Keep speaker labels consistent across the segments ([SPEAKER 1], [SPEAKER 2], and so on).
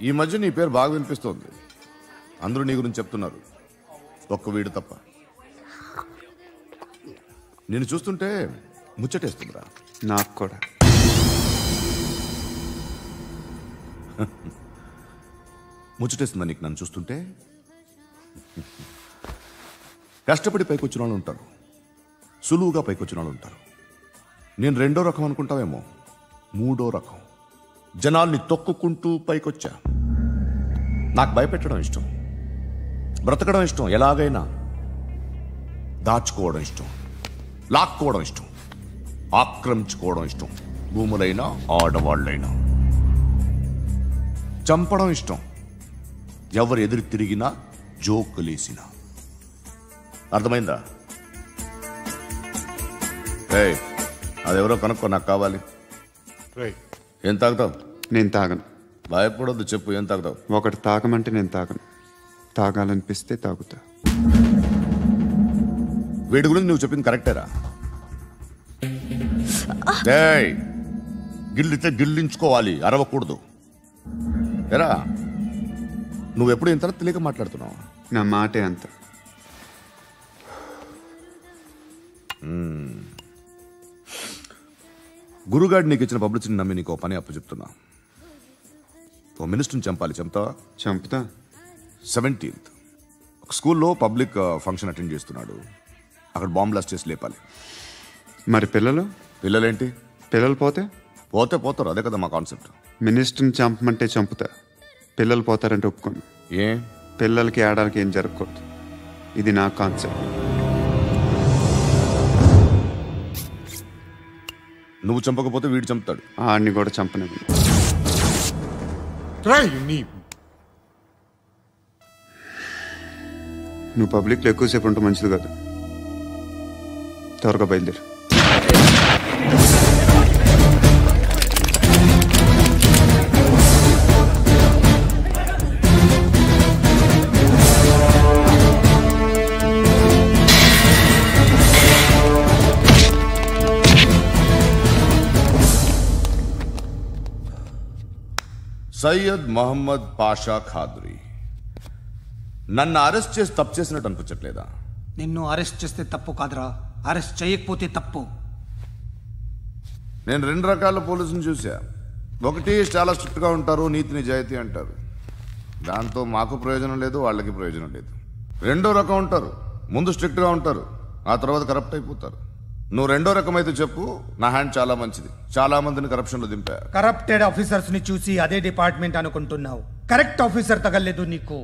[SPEAKER 1] ఈ మధ్య నీ పేరు బాగా వినిపిస్తోంది. అందరూ నీ గురించి చెప్తున్నారు, ఒక్క వీడు తప్ప. నేను చూస్తుంటే ముచ్చటేస్తుందిరా.
[SPEAKER 2] నాకు కూడా.
[SPEAKER 1] ముచ్చటేస్తుందా నీకు నన్ను చూస్తుంటే? కష్టపడి పైకొచ్చిన వాళ్ళు ఉంటారు, సులువుగా పైకొచ్చిన వాళ్ళు ఉంటారు. నేను రెండో రకం అనుకుంటావేమో, మూడో రకం. జనాల్ని తొక్కుకుంటూ పైకొచ్చా. నాకు భయపెట్టడం ఇష్టం, బ్రతకడం ఇష్టం, ఎలాగైనా దాచుకోవడం ఇష్టం, లాక్కోవడం ఇష్టం, ఆక్రమించుకోవడం ఇష్టం. భూములైనా ఆడవాళ్ళైనా చంపడం ఇష్టం. ఎవరు ఎదురు తిరిగినా జోకులేసినా. అర్థమైందా? అదెవరో కనుక్కో, నాకు కావాలి. ఏం తాగుతావు?
[SPEAKER 2] నేను తాగను.
[SPEAKER 1] భయపడొద్దు, చెప్పు ఏం తాగుతావు?
[SPEAKER 2] ఒకటి తాగమంటే నేను తాగను, తాగాలనిపిస్తే తాగుతా.
[SPEAKER 1] వీడి గురించి నువ్వు చెప్పింది కరెక్టేరా? గిల్లితే గిల్లించుకోవాలి, అరవకూడదు. ఎరా నువ్వెప్పుడు ఇంత తెలియక మాట్లాడుతున్నావు?
[SPEAKER 2] నా మాటే అంత.
[SPEAKER 1] గురుగాడు నీకు ఇచ్చిన పబ్లిసిటీని నమ్మి నీకు పని అప్పు చెప్తున్నా. ఓ మినిస్టర్ని చంపాలి, చంపుతావా?
[SPEAKER 2] చంపుతా.
[SPEAKER 1] 17th ఒక స్కూల్లో పబ్లిక్ ఫంక్షన్ అటెండ్ చేస్తున్నాడు. అక్కడ బాంబ్ బ్లాస్ట్ చేసి లేపాలి.
[SPEAKER 2] మరి
[SPEAKER 1] పిల్లలేంటి?
[SPEAKER 2] పిల్లలు పోతే
[SPEAKER 1] పోతారు, అదే కదా మా కాన్సెప్ట్.
[SPEAKER 2] మినిస్టర్ని చంపమంటే చంపుతా, పిల్లలు పోతారంటే ఒప్పుకోను.
[SPEAKER 1] ఏ
[SPEAKER 2] పిల్లలకి ఆడడానికి ఏం జరగకూడదు, ఇది నా కాన్సెప్ట్.
[SPEAKER 1] నువ్వు చంపకపోతే వీడు చంపుతాడు.
[SPEAKER 2] ఆడిని కూడా చంపనివ్వను. నువ్వు పబ్లిక్లో ఎక్కువసేపు ఉంటే మంచిది కాదు. త్వరగా బయలుదేరు.
[SPEAKER 1] సయ్యద్ మహమ్మద్ పాషా ఖాద్రీ నన్ను అరెస్ట్ చేసి తప్పు చేసినట్టు అనిపించట్లేదా?
[SPEAKER 3] నిన్ను అరెస్ట్ చేస్తే తప్పు కాదురా, అరెస్ట్ చేయకపోతే తప్పు.
[SPEAKER 1] నేను 2 రకాల పోలీసుని చూసా. ఒకటి చాలా స్ట్రిక్ట్గా ఉంటారు, నీతి నిజాయితీ అంటారు, దాంతో మాకు ప్రయోజనం లేదు, వాళ్ళకి ప్రయోజనం లేదు. రెండో రకం ఉంటారు, ముందు స్ట్రిక్ట్గా ఉంటారు, ఆ తర్వాత కరప్ట్ అయిపోతారు. నువ్వు రెండో రకం అయితే చెప్పు, నా హ్యాండ్ చాలా మంచిది, చాలా మందిని కరప్షన్లో దింపా.
[SPEAKER 3] కరప్టెడ్ ఆఫీసర్స్ ని చూసి అదే డిపార్ట్మెంట్ అనుకుంటున్నావు, కరెక్ట్ ఆఫీసర్ తగలేదు నీకు.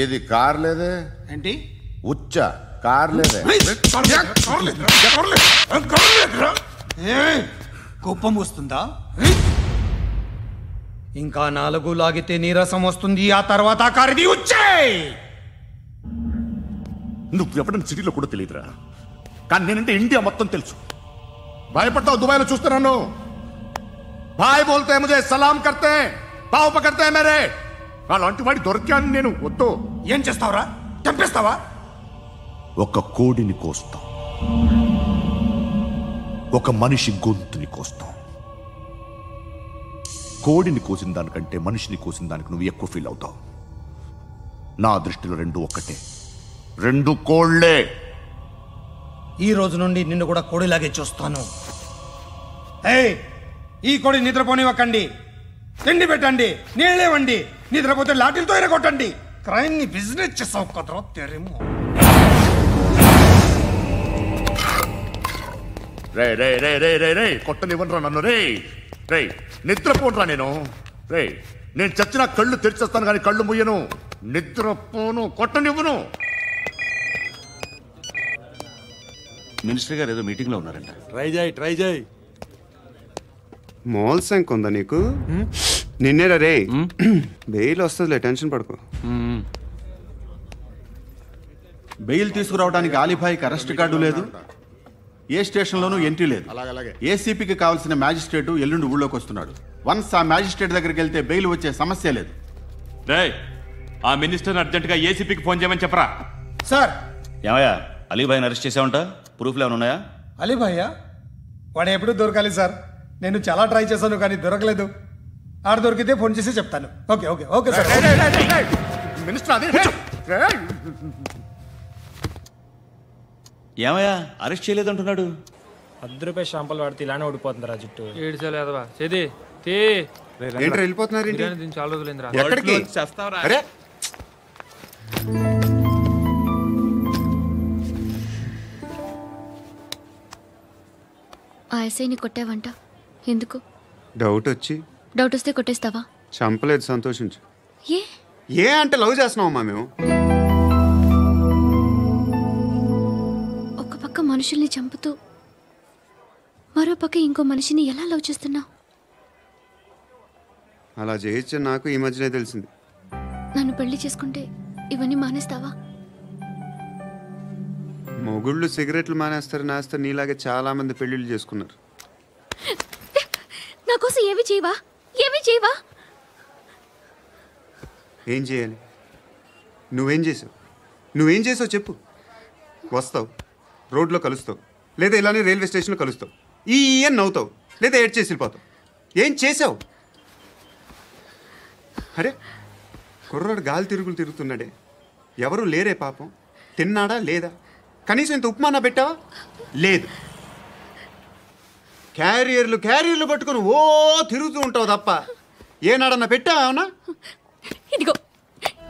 [SPEAKER 1] ఏది కార్ లేదే?
[SPEAKER 3] ఏంటి
[SPEAKER 1] ఉచ్చ కార్ లేదే?
[SPEAKER 3] కోపం వస్తుందా? ఇంకా 4 లాగితే నీరసం వస్తుంది, ఆ తర్వాత కారిది ఉచ్చే.
[SPEAKER 1] నువ్వు ఎప్పుడైనా సిటీలో కూడా తెలియదురా, కానీ నేనంటే ఇండియా మొత్తం తెలుసు. భయపడతావు? దుబాయ్లో చూస్తున్నాను, భాయ్ బోల్తే ముజే సలాం కర్తే, పావు పకర్తే మేరే. అలాంటి వాడి దొరికాను నేను. వద్దు.
[SPEAKER 3] ఏం చేస్తావురా? చంపేస్తావా?
[SPEAKER 1] ఒక కోడిని కోస్తాం, ఒక మనిషి గొంతుని కోస్తాం. కోడిని కోసిన దానికంటే మనిషిని కోసిన దానికి నువ్వు ఎక్కువ ఫీల్ అవుతావు. నా దృష్టిలో 2 ఒక్కటే, 2 కోళ్లే.
[SPEAKER 3] ఈ రోజు నుండి నిన్ను కూడా కోడిలాగే చూస్తాను. ఈ కోడి నిద్రపోనివ్వకండి, తిండి పెట్టండి, నీళ్ళేవండి, నిద్రపోతే లాఠీలతో ఎరగొట్టండి. క్రైమ్ ని బిజినెస్ చేసావు కదరా తెరేమో.
[SPEAKER 1] రే రే రే రే రే రే కొట్టనివ్వనరా నన్ను. రే రే నిద్రపోనరా నేను. రే నేను చచ్చిన కళ్ళు తెరిచేస్తాను కానీ కళ్ళు ముయ్యను. నిద్రపోను, కొట్టనివ్వను.
[SPEAKER 4] మినిస్టర్ గారు ఏదో మీటింగ్ లో ఉన్నారంట.
[SPEAKER 5] ట్రై చేయి.
[SPEAKER 2] మోల్ సంక్ ఉందా నీకు? నిన్నేరా రే. బెయిల్ వస్తుందిలే, టెన్షన్ పడుకో.
[SPEAKER 4] బెయిల్ తీసుకురావడానికి ఆలిభాయికి అరెస్ట్ కార్డు లేదు, ఏ స్టేషన్లోనూ ఎంట్రీ లేదు. ఏసీపీకి కావాల్సిన మ్యాజిస్ట్రేటు ఎల్లుండి ఊళ్ళోకి వస్తున్నాడు. వన్స్ ఆ మ్యాజిస్ట్రేట్ దగ్గరికి వెళ్తే బెయిల్ వచ్చే సమస్య లేదు.
[SPEAKER 6] ఆ మినిస్టర్ అర్జెంటుగా ఏసీపీకి ఫోన్ చేయమని చెప్పరా.
[SPEAKER 3] సార్.
[SPEAKER 7] ఏమయ్యా, అలీభాయిని అరెస్ట్ చేసావంట? ప్రూఫ్లు ఏమైనా ఉన్నాయా?
[SPEAKER 3] అలీ భయ్యా వాడు ఎప్పుడు దొరకాలి సార్. నేను చాలా ట్రై చేశాను కానీ దొరకలేదు. ఆడ దొరికితే ఫోన్ చేసి చెప్తాను. Okay okay okay sir.
[SPEAKER 6] ఏమయ్యా అరెస్ట్ చేయలేదంటున్నాడు.
[SPEAKER 5] ₹10 షాంపూలు వాడితే ఇలానే ఓడిపోతుందిరా జుట్టు. ఏడ్చలేదవా చేది తీ.
[SPEAKER 2] ఏంటి వెళ్ళిపోతున్నారు ఏంటి?
[SPEAKER 5] బిర్యానీ తిని చాలా రోజులైందిరా.
[SPEAKER 2] ఎక్కడికి? అరే
[SPEAKER 7] ఆ ఎస్ఐని కొట్టావంట, ఎందుకు?
[SPEAKER 2] డౌట్ వచ్చి.
[SPEAKER 7] డౌట్ వస్తే కొట్టేస్తావా?
[SPEAKER 2] చంపలేదు, సంతోషించు.
[SPEAKER 7] ఏ
[SPEAKER 2] ఏ అంటే లవ్ చేస్తున్నావమ్మా మేము.
[SPEAKER 7] ఒక పక్క మనుషుల్ని చంపుతూ మరో పక్క ఇంకో మనిషిని ఎలా లవ్ చేస్తున్నావు?
[SPEAKER 2] అలా చేయొచ్చు నాకు ఈ మధ్యనే తెలిసింది.
[SPEAKER 7] నన్ను పెళ్లి చేసుకుంటే ఇవన్నీ మానేస్తావా?
[SPEAKER 2] మొగుళ్ళు సిగరెట్లు మానేస్తారు నీలాగే చాలా మంది పెళ్లిళ్ళు చేసుకున్నారు.
[SPEAKER 7] నా కోసం ఏమి చేయవా? ఏమి చేయవా?
[SPEAKER 2] ఏం చేయాలి? నువ్వేం చేసావు చెప్పు. వస్తావు, రోడ్లో కలుస్తావు, లేదా ఇలానే రైల్వే స్టేషన్లో కలుస్తావు, ఈ అని నవ్వుతావు, లేదా ఏడ్ చేసి వెళ్ళిపోతావు. ఏం చేసావు? అరే కుర్రాడు గాలి తిరుగుతున్నాడే, ఎవరు లేరే పాపం. తిన్నాడా లేదా? కనీసం ఇంత ఉప్మానా పెట్టావా? లేదు. క్యారియర్లు పట్టుకొని ఓ తిరుగుతూ ఉంటావు తప్ప ఏనాడన్నా పెట్టావా? అవునా?
[SPEAKER 7] ఇదిగో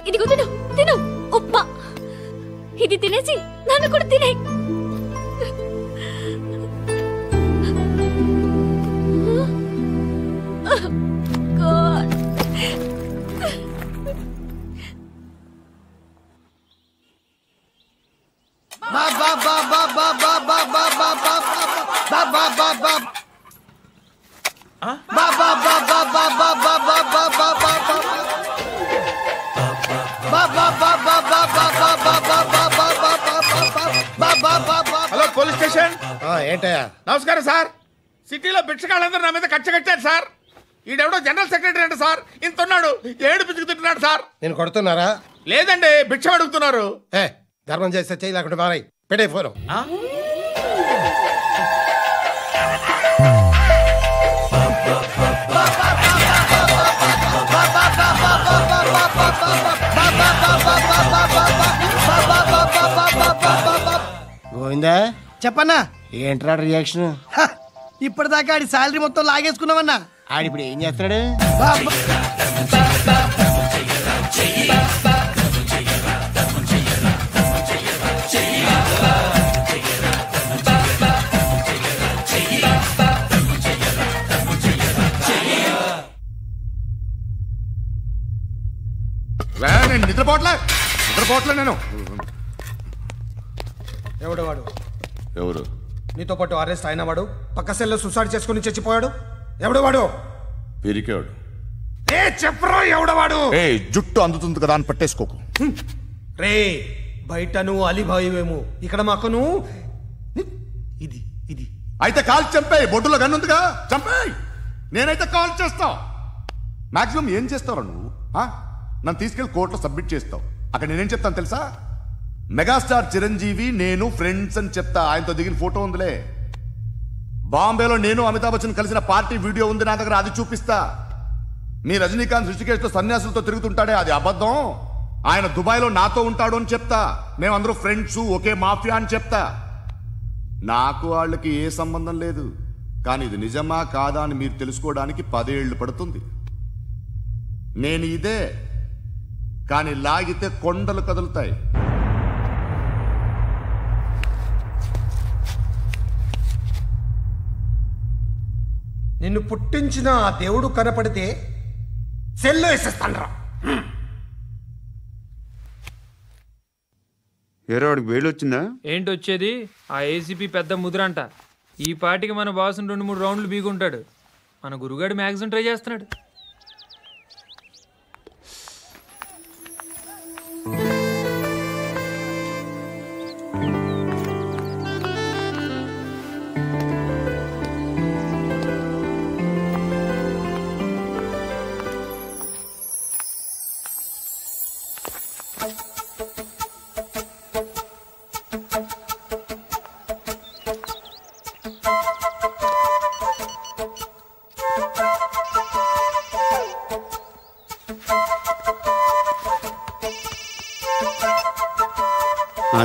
[SPEAKER 7] ఇదిగో తిను తిను ఉప్మా. ఇది తినేసి నన్ను కూడా తినే.
[SPEAKER 8] Hello police station.
[SPEAKER 3] ఏంటయ్యా?
[SPEAKER 8] నమస్కారం సార్. సిటీలో భిక్షగాళ్ళందరూ నా మీద కక్ష కట్టారు సార్. ఈడెవడో జనరల్ సెక్రటరీ అంట సార్. ఇంత ఉన్నాడు, ఏడు పిచ్చుకు తింటున్నాడు సార్.
[SPEAKER 3] నేను కొడుతున్నారా?
[SPEAKER 8] లేదండి, భిక్ష అడుగుతున్నారు.
[SPEAKER 3] ధర్మం చేస్తే చేయి, లేకుండా మారాయి. పెట్టే ఫోను.
[SPEAKER 9] గోవిందా
[SPEAKER 3] చెప్పన్నా.
[SPEAKER 9] ఏంట్రా రియాక్షన్?
[SPEAKER 3] ఇప్పటిదాకా ఆడి శాలరీ మొత్తం లాగేసుకున్నావన్నా.
[SPEAKER 9] ఆడిప్పుడు ఏం చేస్తున్నాడు?
[SPEAKER 1] నేను నిద్రపోవట్లే నేను.
[SPEAKER 3] ఎవడు వాడు?
[SPEAKER 1] ఎవరు?
[SPEAKER 3] నీతో పాటు అరెస్ట్ అయిన వాడు, పక్క సెల్లో సూసైడ్ చేసుకుని చచ్చిపోయాడు. ఎవడు వాడు?
[SPEAKER 1] పిరికాడు.
[SPEAKER 3] చెప్పరా ఎవడవాడు?
[SPEAKER 1] జుట్టు అందుతుంది కదా అని పట్టేసుకోకు.
[SPEAKER 3] రే బయట నువ్వు అలీభాయివేమో, ఇక్కడ మాకు నువ్వు ఇది ఇది.
[SPEAKER 1] అయితే కాల్ చంపేయి. బొడ్డులో గన్నుందిగా, చంపేయి. నేనైతే కాల్ చేస్తా. మాక్సిమం ఏం చేస్తావు నువ్వు? నన్ను తీసుకెళ్లి కోర్టులో సబ్మిట్ చేస్తావు. అక్కడ నేనేం చెప్తాను తెలుసా? మెగాస్టార్ చిరంజీవి నేను ఫ్రెండ్స్ అని చెప్తా. ఆయనతో దిగిన ఫోటో ఉందిలే. బాంబేలో నేను అమితాబ్ బచ్చన్ కలిసిన పార్టీ వీడియో ఉంది నా దగ్గర, అది చూపిస్తా. మీ రజనీకాంత్ ఋషికేశ్తో సన్యాసులతో తిరుగుతుంటాడే, అది అబద్ధం. ఆయన దుబాయ్లో నాతో ఉంటాడు అని చెప్తా. మేమందరూ ఫ్రెండ్స్, ఒకే మాఫియా అని చెప్తా. నాకు వాళ్ళకి ఏ సంబంధం లేదు. కానీ ఇది నిజమా కాదా అని మీరు తెలుసుకోవడానికి 10 ఏళ్లు పడుతుంది. నేను ఇదే, కానీ లాగితే కొండలు కదులుతాయి.
[SPEAKER 3] నిన్ను పుట్టించిన ఆ దేవుడు కనపడితే సెల్లో వేసేస్తానరా.
[SPEAKER 2] ఏరో వాడికి వేలు వచ్చిందా?
[SPEAKER 5] ఏంటి వచ్చేది? ఆ ఏసీపీ పెద్ద ముద్రంట. ఈ పాటికి మన బాసుని 2-3 రౌండ్లు బీగుంటాడు. మన గురుగాడు మ్యాగజైన్ ట్రై చేస్తున్నాడు.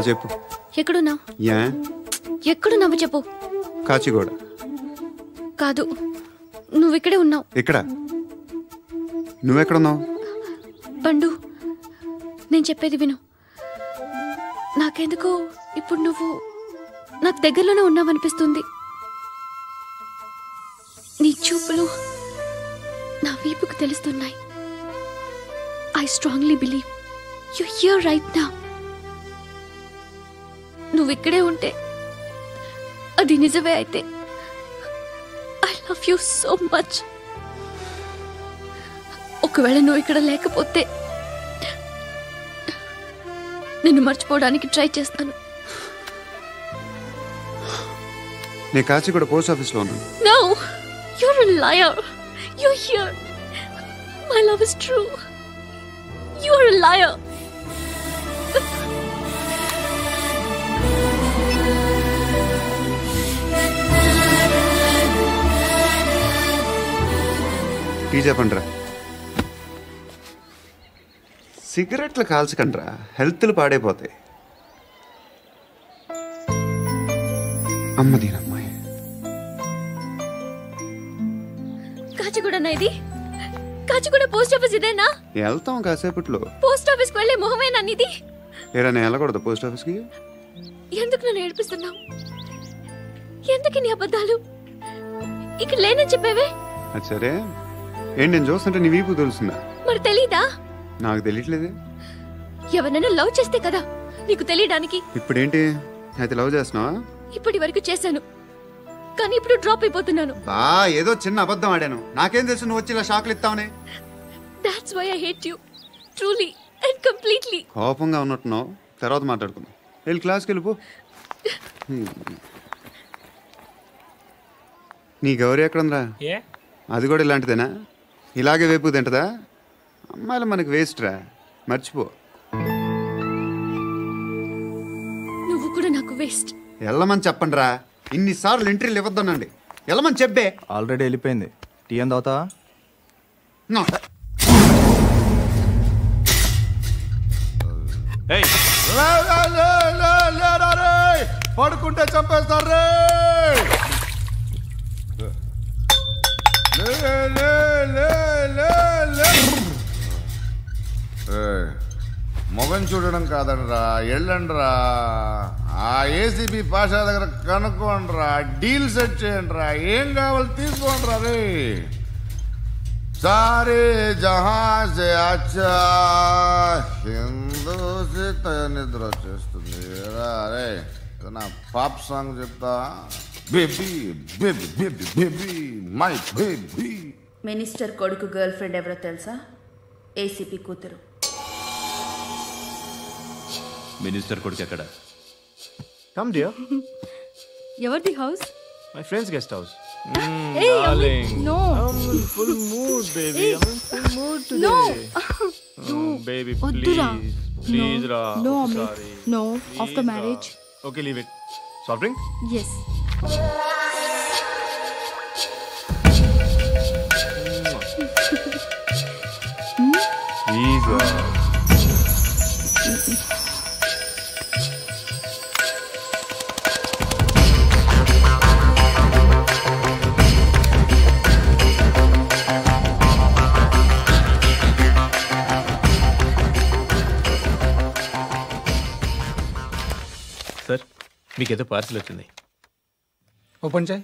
[SPEAKER 2] చెప్పు.
[SPEAKER 7] ఎక్కడున్నావు?
[SPEAKER 2] యా
[SPEAKER 7] ఎక్కడున్నావు చెప్పు.
[SPEAKER 2] కాచిగూడ.
[SPEAKER 7] కాదు, నువ్వు ఇక్కడే ఉన్నావు.
[SPEAKER 2] ఇక్కడ నువ్వెక్కడున్నావు?
[SPEAKER 7] పండు, నేను చెప్పేది విను. నాకెందుకో ఇప్పుడు నువ్వు నాకు దగ్గరలోనే ఉన్నావనిపిస్తుంది. నీ చూపులు నా వీపుకు తెలుస్తున్నాయి. I strongly believe you here right now. నువ్వు ఇక్కడే ఉంటే అది నిజమే అయితే I love you so much. ఒకవేళ నువ్వు ఇక్కడ లేకపోతే నిన్ను మర్చిపోవడానికి ట్రై చేస్తాను.
[SPEAKER 2] నేను కాచిగూడ పోస్ట్ ఆఫీస్లో ఉన్నాను.
[SPEAKER 7] No, you're a liar. You're here. My love is true. You're a liar.
[SPEAKER 2] Tea చెప్పండిరా. సిగరెట్లు కాల్చకండ్రా, హెల్త్లు పాడైపోతాయి. అమ్మదీనమ్మాయి.
[SPEAKER 7] కాచిగూడనా ఇది? కాచిగూడ పోస్ట్ ఆఫీస్ ఇదేనా?
[SPEAKER 2] వెళ్తాం కాసేపట్లో.
[SPEAKER 7] పోస్ట్ ఆఫీస్కి వెళ్ళే మొహమేనా నీది?
[SPEAKER 2] ఏరా నేను వెళ్ళకూడదు పోస్ట్ ఆఫీస్కి?
[SPEAKER 7] ఎందుకు నన్ను ఏడిపిస్తున్నావు? ఎందుకు నీ అబద్ధాలు? ఇక్కడ లేనని చెప్పేవే.
[SPEAKER 2] అది సరే, ఏంటి నేను చూస్తుంటే నీ వీపు తెలుస్తుందా?
[SPEAKER 7] మరి తెలీదా?
[SPEAKER 2] నాకు తెలియట్లేదే.
[SPEAKER 7] ఎవరైనా లవ్ చేస్తే కదా నీకు తెలియడానికి.
[SPEAKER 2] ఇప్పుడేంటి అయితే లవ్ చేస్తున్నావా?
[SPEAKER 7] ఇప్పటి వరకు చేశాను, కానీ ఇప్పుడు డ్రాప్ అయిపోతున్నాను.
[SPEAKER 2] ఏదో చిన్న అబద్ధం ఆడాను. నాకేం తెలుసు నువ్వు వచ్చి ఇలా షాక్లు ఇస్తావనే.
[SPEAKER 7] That's why I hate you. Truly and completely.
[SPEAKER 2] కోపంగా ఉన్నట్టున్నావు, తర్వాత మాట్లాడుకుందాం. వెళ్ళి క్లాస్కి వెళ్ళిపో. నీ గౌరీ ఎక్కడుందిరా? అది కూడా ఇలాంటిదేనా? ఇలాగే వేపు తింటదా? అమ్మాయిలు మనకి వేస్ట్ రా, మర్చిపో.
[SPEAKER 7] నువ్వు కూడా నాకు వేస్ట్.
[SPEAKER 2] వెళ్ళమని చెప్పండి రా. ఇన్నిసార్లు ఎంట్రీలు ఇవ్వద్దనండి. వెళ్ళమని చెప్పే.
[SPEAKER 10] ఆల్రెడీ వెళ్ళిపోయింది. టీ అని తాగుతావా?
[SPEAKER 1] పడుకుంటే చంపేస్తారు. మొగం చూడడం కాదండ్రా, వెళ్ళండ్రా. ఆ ఏసీబీ పాషా దగ్గర కనుక్కోండ్రా, డీల్ సెట్ చేయండిరా, ఏం కావాలి తీసుకోండిరా. రే సారే జహా సే అచ్చా హిందూ నిద్ర వచ్చేస్తుంది. రే నా పాప్ సాంగ్ చెప్తా. Baby baby baby baby my baby.
[SPEAKER 11] Minister కొడుకు గర్ల్ ఫ్రెండ్ ఎవరో తెలుసా? ఏసీపీ కూతురు.
[SPEAKER 6] మినిస్టర్ కొడుకు ఎక్కడ?
[SPEAKER 10] Come dear.
[SPEAKER 7] ఎవరిది house?
[SPEAKER 10] My friends guest house.
[SPEAKER 7] Hey, no.
[SPEAKER 10] I'm in full mood, baby. I'm in full mood today.
[SPEAKER 7] No.
[SPEAKER 10] Baby,
[SPEAKER 7] Oddura.
[SPEAKER 10] please, Ra.
[SPEAKER 7] No,
[SPEAKER 10] Sorry.
[SPEAKER 7] no.
[SPEAKER 10] Please,
[SPEAKER 7] After
[SPEAKER 10] Ra.
[SPEAKER 7] marriage.
[SPEAKER 10] Okay, leave it. Soft drink?
[SPEAKER 7] Yes.
[SPEAKER 10] Please, Ra.
[SPEAKER 12] Sir, మీకేదో parcel వచ్చింది.
[SPEAKER 3] Open చేయి.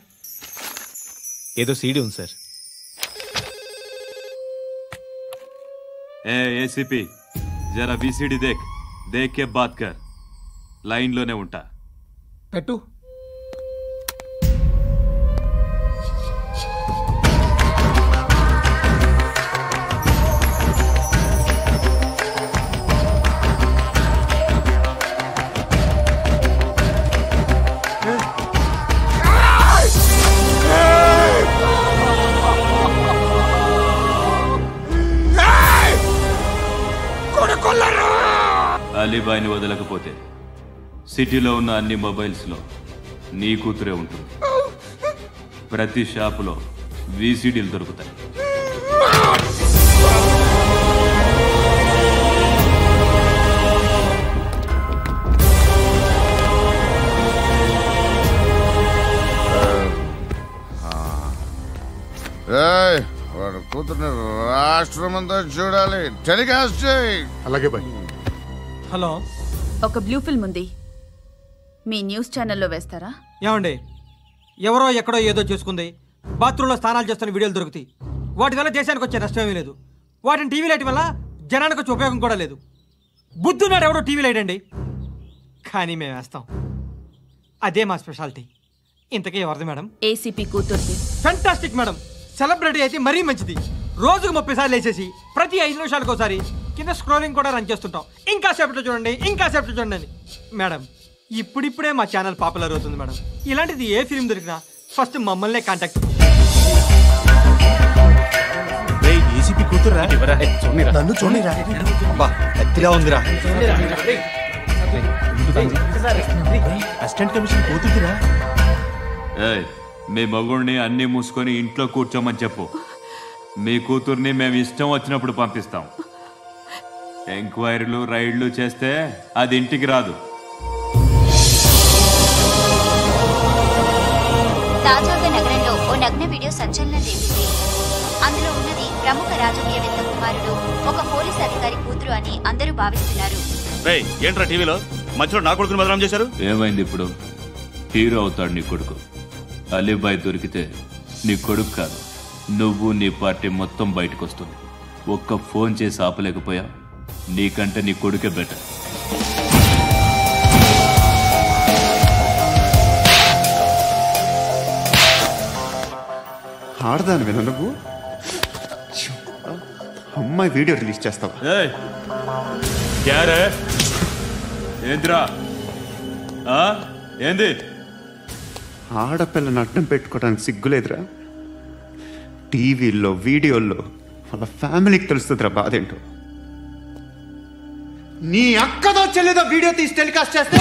[SPEAKER 12] ఏదో CD ఉంది sir.
[SPEAKER 6] ACP జరా VCD దేఖ్ కే బాత్ కర్. లైన్లోనే ఉంటా.
[SPEAKER 3] పెట్టు.
[SPEAKER 6] అలీబాయిని వదలకపోతే సిటీలో ఉన్న అన్ని మొబైల్స్లో నీ కూతురే ఉంటుంది. ప్రతి షాపులో వీసీడీలు దొరుకుతాయి.
[SPEAKER 1] ఏయ్, వాడు కూతుర్ని రాష్ట్రం అంతా చూడాలి. టెలికాస్ట్ చేయి.
[SPEAKER 2] అలాగే బాయ్.
[SPEAKER 13] హలో,
[SPEAKER 11] ఒక బ్లూ ఫిల్మ్ ఉంది, మీ న్యూస్ ఛానల్లో వేస్తారా?
[SPEAKER 13] ఏమండి, ఎవరో ఎక్కడో ఏదో చేసుకుంది, బాత్రూంలో స్నానాలు చేస్తున్న వీడియోలు దొరుకుతాయి. వాటి వల్ల దేశానికి వచ్చే నష్టమేమీ లేదు. వాటిని టీవీ లైట్ వల్ల జనానికి వచ్చే ఉపయోగం కూడా లేదు. బుద్ధున్నాడు ఎవడో టీవీ లైట్ అండి, కానీ మేము వేస్తాం. అదే మా స్పెషాలిటీ. ఇంతకీ ఎవరిది మేడం?
[SPEAKER 11] ఏసీపీ కూతుర్ది.
[SPEAKER 13] Fantastic madam. సెలబ్రిటీ అయితే మరీ మంచిది. రోజుకు 30 సార్లు వేసేసి ప్రతి 5 నిమిషాలకు ఒకసారి కింద స్క్రోలింగ్ కూడా రన్ చేస్తుంటాం. ఇంకా సేపట్లో చూడండి, ఇంకా సేపట్లో చూడండి అని. మేడం, ఇప్పుడిప్పుడే మా ఛానల్ పాపులర్ అవుతుంది మేడం. ఇలాంటిది ఏ ఫిల్మ్ దొరికినా ఫస్ట్ మమ్మల్నే కాంటాక్ట్.
[SPEAKER 12] ఏసీపీ కూతురా?
[SPEAKER 9] నన్ను చూడరా,
[SPEAKER 12] ఎత్తిగా ఉందిరా. Assistant commission కూతురురా.
[SPEAKER 6] మీ మగుడిని అన్ని మూసుకొని ఇంట్లో కూర్చోమని చెప్పు. మీ కూతుర్ని మేము ఇష్టం వచ్చినప్పుడు పంపిస్తాం. ఎంక్వైరీలు రైడ్లు చేస్తే అది ఇంటికి రాదు.
[SPEAKER 14] తాజాగా నగరంలో ఓ నగ్న వీడియో సంచలనం రేపింది. అందులో ఉన్నది ప్రముఖ రాజకీయవేత్త కుమారుడు, ఒక పోలీస్ అధికారి కూతురు అని అందరూ భావిస్తున్నారు.
[SPEAKER 6] ఏంట్రా టీవీలో మధ్యలో నా కొడుకుని బదనాం చేశారు? ఏమైంది ఇప్పుడు? హీరో అవుతాడు నీ కొడుకు. అలీబాయ్ దొరికితే నీ కొడుకు కాదు, నువ్వు నీ పార్టీ మొత్తం బయటకు వస్తుంది. ఒక్క ఫోన్ చేసి ఆపలేకపోయా? నీకంటే నీ కొడుకే బెటర్.
[SPEAKER 2] ఆడదాని విన నువ్వు అమ్మాయి వీడియో రిలీజ్ చేస్తావా?
[SPEAKER 6] ఏంద్రా ఏంది?
[SPEAKER 2] ఆడపిల్లని అడ్డం పెట్టుకోవడానికి సిగ్గులేదురా? టీవీల్లో వీడియోల్లో వాళ్ళ ఫ్యామిలీకి తెలుస్తుందిరా బాధేంటో. నీ అక్కదో చెల్లిదో వీడియో తీసి టెలికాస్ట్ చేస్తే